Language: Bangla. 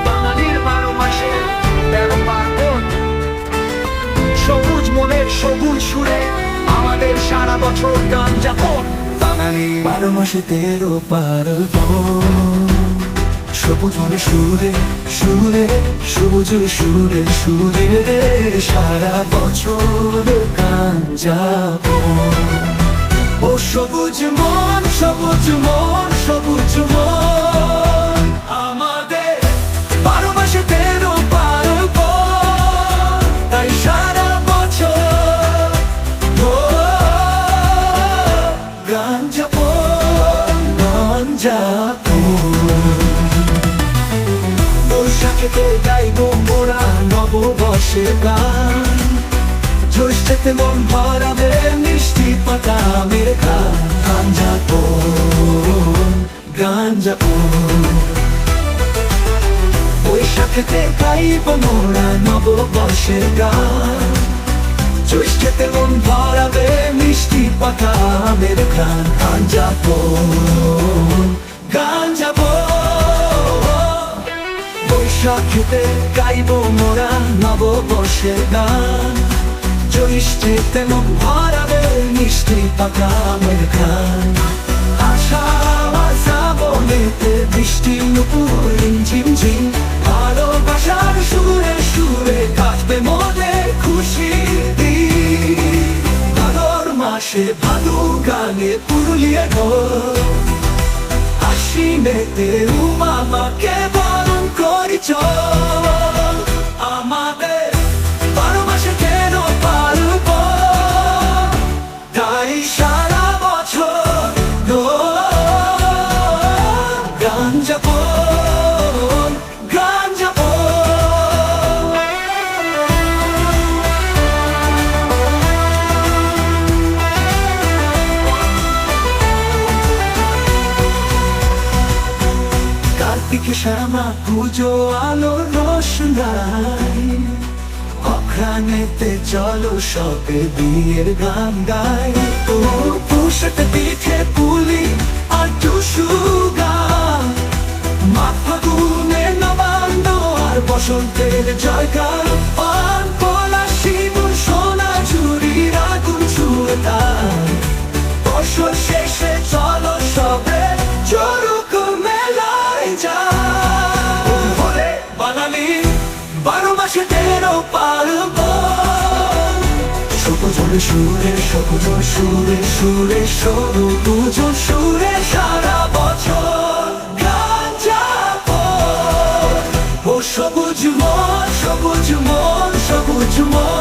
বাঙালির 12 মাসে 13 পার্বণ, সবুজ মনের সবুজ সুরে আমাদের সারা বছর গান যাপন। বাঙালি 12 মাসে 13 পার্বণ, সবুজ মনে সুরে সুরে, সবুজ সুরে সুরে সারা বছর গান যাপন। ও সবুজ মন, সবুজ মন, সবুজ মন, আমাদের 12 মাসে 13 পার্বণ, তাই সারা বছর গান যাপন, গান যাপন। বৈশাখেতে গাইব মোরা নববর্ষের গান, জ্যৈষ্ঠেতে মন ভরাবে মিষ্টি পাতা আমের গান। গান যাপন, গান যাপন। বৈশাখেতে গাইব মোরা নববর্ষের গান, জ্যৈষ্ঠেতে মন ভরাবে মিষ্টি পাতা আমের গান। গান যাপন, গান যাপন। বৈশাখেতে গাইব মোরা নববর্ষের গান, জ্যৈষ্ঠেতে মন ভরাবে মিষ্টি পাতা আমের গান। আষাঢ় শ্রাবণেতে বৃষ্টি নুপুর রিমঝিম ঝিম, ভালোবাসার সুরে সুরে কাটবে মোদের খুশির দিন। ভাদর মাসে ভাদু গানে পুরুলিয়া ঘর, আশ্বিনেতে উমা মাকে বরণ করি চল। আমাদের 12 মাসে 13 পার্বণ, তাই সারা বছর গান যাপন, গান যাপন। কার্তিকে শ্যামা পুজো আলোর রোশনাই, অঘ্রাণেতে চলো সবে বিয়ের গান গাই। ও পুষতে পিঠে পুলি আর টুসু গান, মাঘ ফাগুনে নবান্ন আর বসন্তের জয়গান। পান পলা শিমুল সোনা ঝুড়ির আগুন ছুঁয়ে তার, বর্ষর শেষে চলো সবে চড়ুক মেলায় যাই। বলে বাঙালি 12 মাসে 13 পার্বণ, সবুজ সুরে সবুজ সুরে সুরে সবুজ সুরে সারা বছর গান যাপন। ও সবুজ মন, সবুজ মন, সবুজ মন,